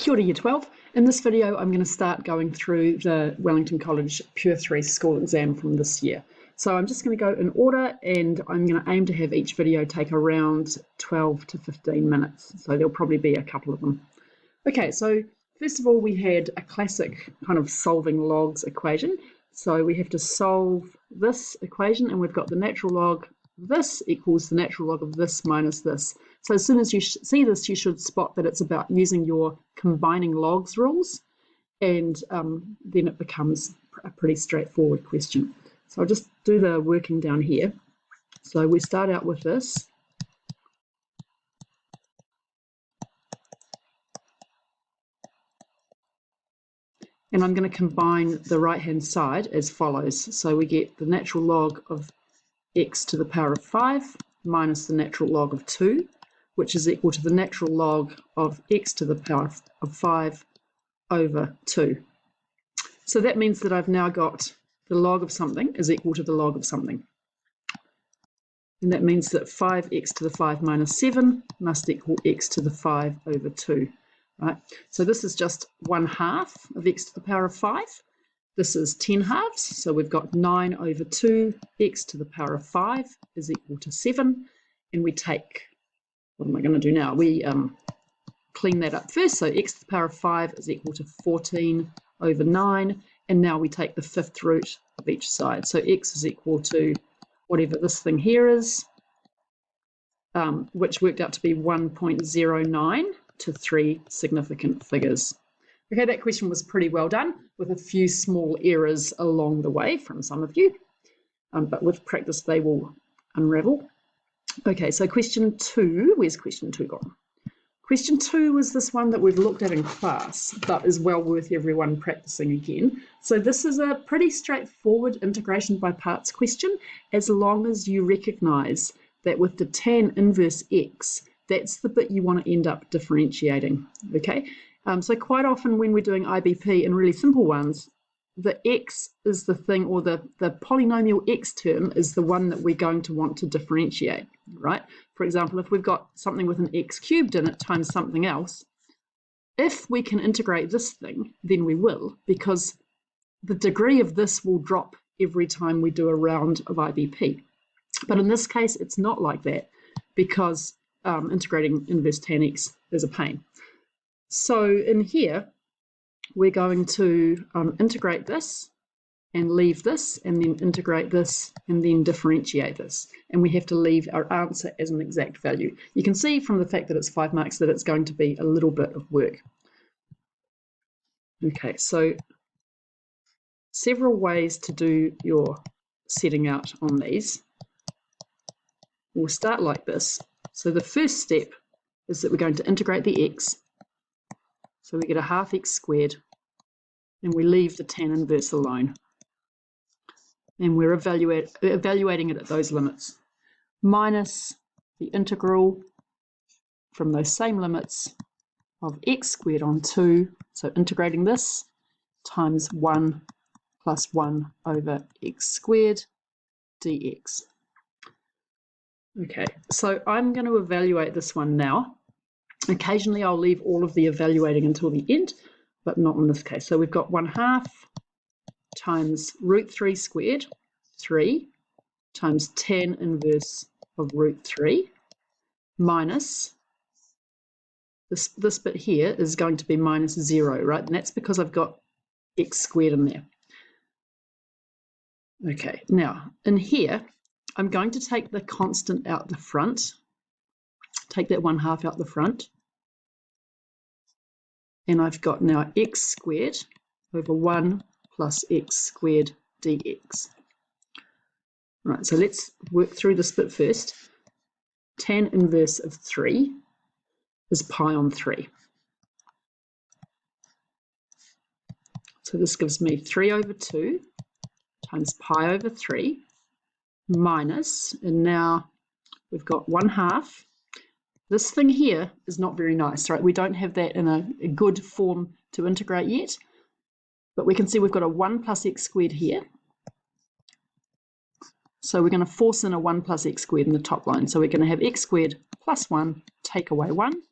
Kia ora Year 12. In this video, I'm going to start going through the Wellington College Pure 3 school exam from this year. So I'm just going to go in order, and I'm going to aim to have each video take around 12 to 15 minutes. So there'll probably be a couple of them. Okay, so first of all, we had a classic kind of solving logs equation. So we have to solve this equation, and we've got the natural log of this equals the natural log of this minus this. So as soon as you see this, you should spot that it's about using your combining logs rules, and then it becomes a pretty straightforward question. So I'll just do the working down here. So we start out with this. And I'm going to combine the right-hand side as follows. So we get the natural log of x to the power of 5 minus the natural log of 2, which is equal to the natural log of x to the power of 5 over 2. So that means that I've now got the log of something is equal to the log of something. And that means that 5x to the 5 minus 7 must equal x to the 5 over 2. Right? So this is just 1/2 of x to the power of 5. This is 10 halves, so we've got 9 over 2 x to the power of 5 is equal to 7. And we take, what am I going to do now? We clean that up first. So x to the power of 5 is equal to 14 over 9. And now we take the fifth root of each side. So x is equal to whatever this thing here is, which worked out to be 1.09 to 3 significant figures. Okay, that question was pretty well done, with a few small errors along the way from some of you, but with practice they will unravel. Okay, so question 2, where's question 2 gone? Question 2 was this one that we've looked at in class, but is well worth everyone practicing again. So this is a pretty straightforward integration by parts question, as long as you recognise that with the tan inverse x, that's the bit you want to end up differentiating, okay? So quite often when we're doing IBP in really simple ones, the x is the thing, or the polynomial x term is the one that we're going to want to differentiate, right? For example, if we've got something with an x cubed in it times something else, if we can integrate this thing, then we will, because the degree of this will drop every time we do a round of IBP. But in this case, it's not like that, because integrating inverse tan x is a pain. So in here, we're going to integrate this and leave this, and then integrate this and then differentiate this. And we have to leave our answer as an exact value. You can see from the fact that it's 5 marks that it's going to be a little bit of work. Okay, so several ways to do your setting out on these. We'll start like this. So the first step is that we're going to integrate the x. So we get a 1/2 x squared, and we leave the tan inverse alone. And we're evaluating it at those limits, minus the integral from those same limits of x squared on 2. So integrating this times 1 plus 1 over x squared dx. Okay, so I'm going to evaluate this one now. Occasionally I'll leave all of the evaluating until the end, but not in this case. So we've got 1/2 times root 3 squared, 3, times tan inverse of root 3, minus, this bit here is going to be minus 0, right? And that's because I've got x squared in there. Okay, now in here, I'm going to take the constant out the front, take that 1/2 out the front, and I've got now x squared over 1 plus x squared dx. Right, so let's work through this bit first. Tan inverse of 3 is pi on 3. So this gives me 3 over 2 times pi over 3 minus, and now we've got 1/2. This thing here is not very nice, right? We don't have that in a good form to integrate yet, but we can see we've got a 1 plus x squared here. So we're going to force in a 1 plus x squared in the top line. So we're going to have x squared plus 1 take away 1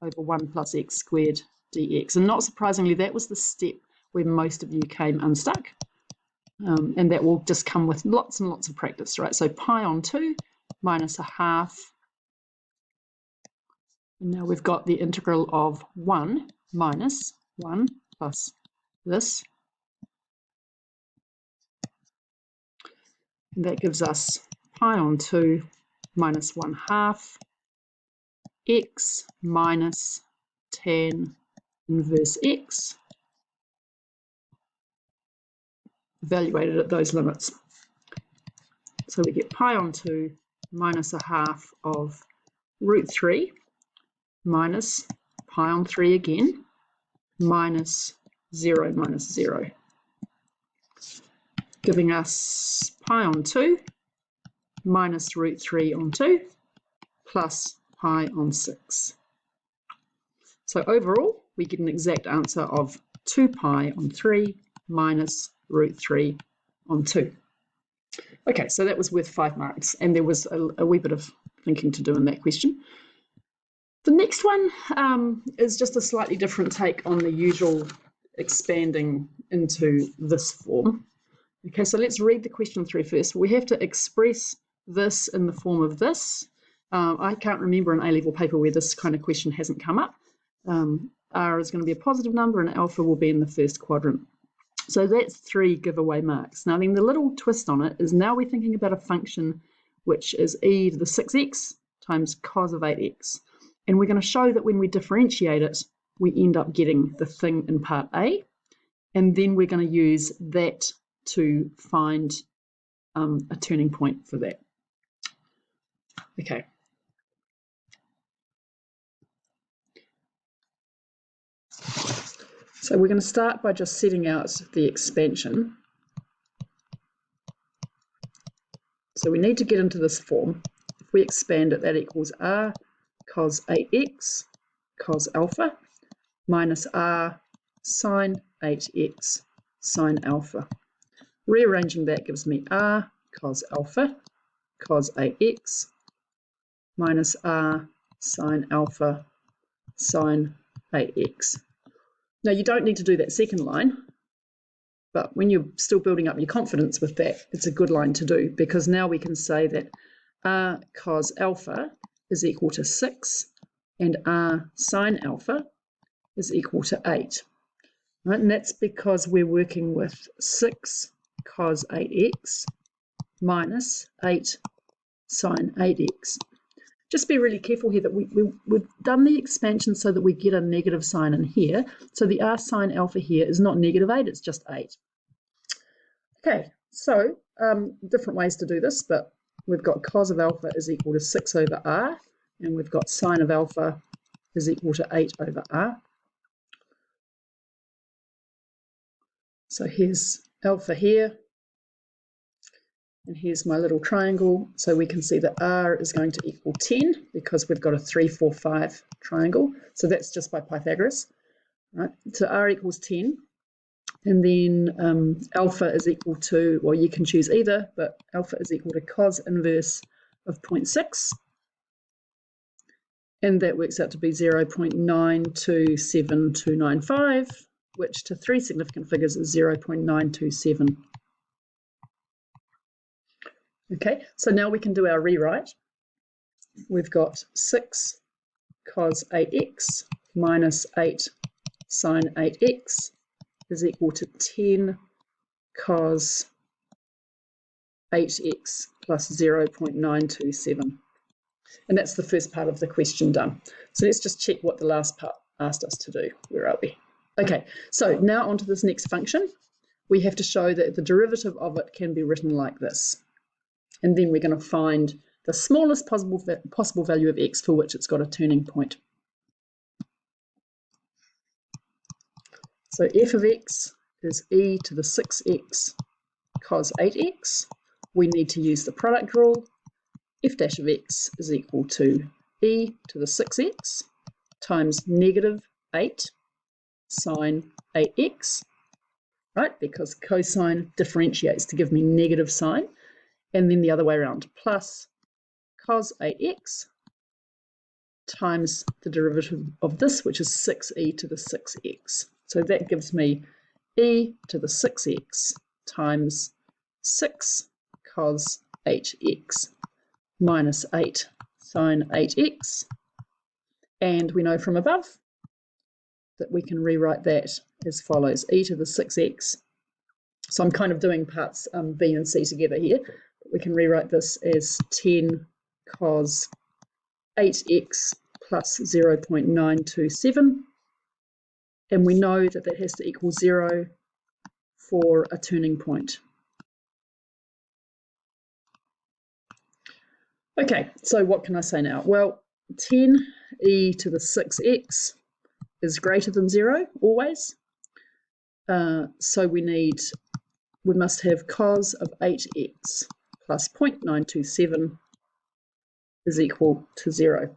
over 1 plus x squared dx. And not surprisingly, that was the step where most of you came unstuck. And that will just come with lots and lots of practice, right? So pi on 2 minus a half. And now we've got the integral of 1 minus 1 plus this. And that gives us pi on 2 minus 1/2 x minus tan inverse x, evaluated at those limits. So we get pi on 2 minus a half of root 3 minus pi on 3 again, minus 0 minus 0, giving us pi on 2 minus root 3 on 2 plus pi on 6. So overall, we get an exact answer of 2 pi on 3 minus root 3 on 2. Okay, so that was worth 5 marks, and there was a wee bit of thinking to do in that question. The next one is just a slightly different take on the usual expanding into this form. Okay, so let's read the question through first. We have to express this in the form of this. I can't remember an A-level paper where this kind of question hasn't come up. R is going to be a positive number and alpha will be in the first quadrant. So that's 3 giveaway marks. Now then the little twist on it is now we're thinking about a function which is e to the 6x times cos of 8x. And we're going to show that when we differentiate it, we end up getting the thing in part A. And then we're going to use that to find a turning point for that. Okay. So we're going to start by just setting out the expansion. So we need to get into this form. If we expand it, that equals r cos 8x cos alpha minus r sine 8x sine alpha. Rearranging that gives me r cos alpha cos 8x minus r sine alpha sine 8x. Now you don't need to do that second line, but when you're still building up your confidence with that, it's a good line to do, because now we can say that r cos alpha is equal to 6 and r sine alpha is equal to 8. Right? And that's because we're working with 6 cos 8x minus 8 sine 8x. Just be really careful here that we've done the expansion so that we get a negative sign in here. So the r sine alpha here is not negative 8, it's just 8. Okay, so different ways to do this, but we've got cos of alpha is equal to 6 over r, and we've got sine of alpha is equal to 8 over r. So here's alpha here, and here's my little triangle. So we can see that r is going to equal 10 because we've got a 3, 4, 5 triangle. So that's just by Pythagoras. Right? So r equals 10. And then alpha is equal to, well, you can choose either, but alpha is equal to cos inverse of 0.6. And that works out to be 0.927295, which to 3 significant figures is 0.927. Okay, so now we can do our rewrite. We've got 6 cos 8x minus 8 sine 8x is equal to 10 cos 8x plus 0.927. And that's the first part of the question done. So let's just check what the last part asked us to do. Where are we? Okay, so now onto this next function. We have to show that the derivative of it can be written like this. And then we're going to find the smallest possible value of x for which it's got a turning point. So f of x is e to the 6x cos 8x. We need to use the product rule. F dash of x is equal to e to the 6x times negative 8 sine 8x, right? Because cosine differentiates to give me negative sign, and then the other way around, plus cos 8x times the derivative of this, which is 6e to the 6x. So that gives me e to the 6x times 6 cos 8x minus 8 sine 8x. And we know from above that we can rewrite that as follows, e to the 6x. So I'm kind of doing parts b and c together here. But we can rewrite this as 10 cos 8x plus 0.927. And we know that that has to equal 0 for a turning point. Okay, so what can I say now? Well, 10e to the 6x is greater than 0, always. So we must have cos of 8x plus 0.927 is equal to 0.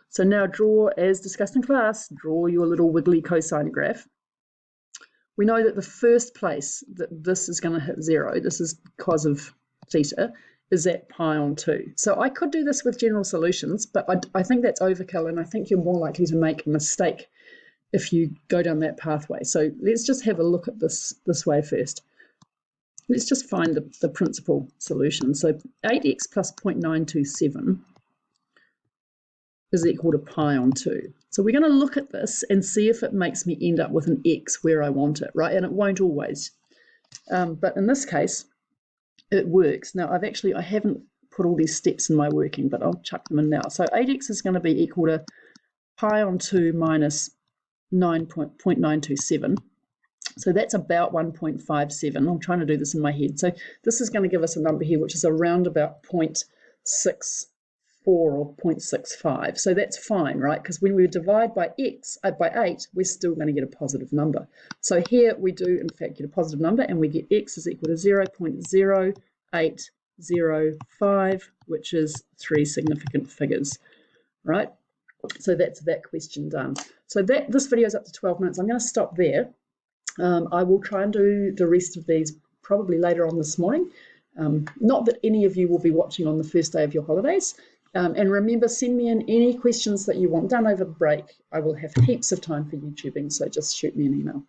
So now draw, as discussed in class, draw your little wiggly cosine graph. We know that the first place that this is going to hit 0, this is cos of theta, is at pi on 2. So I could do this with general solutions, but I think that's overkill, and I think you're more likely to make a mistake if you go down that pathway. So let's just have a look at this way first. Let's just find the principal solution. So 8x plus 0.927 is equal to pi on 2. So we're going to look at this and see if it makes me end up with an x where I want it, right? And it won't always. But in this case, it works. Now, I haven't put all these steps in my working, but I'll chuck them in now. So 8x is going to be equal to pi on 2 minus 9.927. So that's about 1.57. I'm trying to do this in my head. So this is going to give us a number here, which is around about 0.64 or 0.65. So that's fine, right? Because when we divide by by 8, we're still going to get a positive number. So here we do, in fact, get a positive number, and we get x is equal to 0.0805, which is 3 significant figures, right? So that's that question done. So this video is up to 12 minutes. I'm going to stop there. I will try and do the rest of these probably later on this morning. Not that any of you will be watching on the first day of your holidays. And remember, send me in any questions that you want done over the break. I will have heaps of time for YouTubing, so just shoot me an email.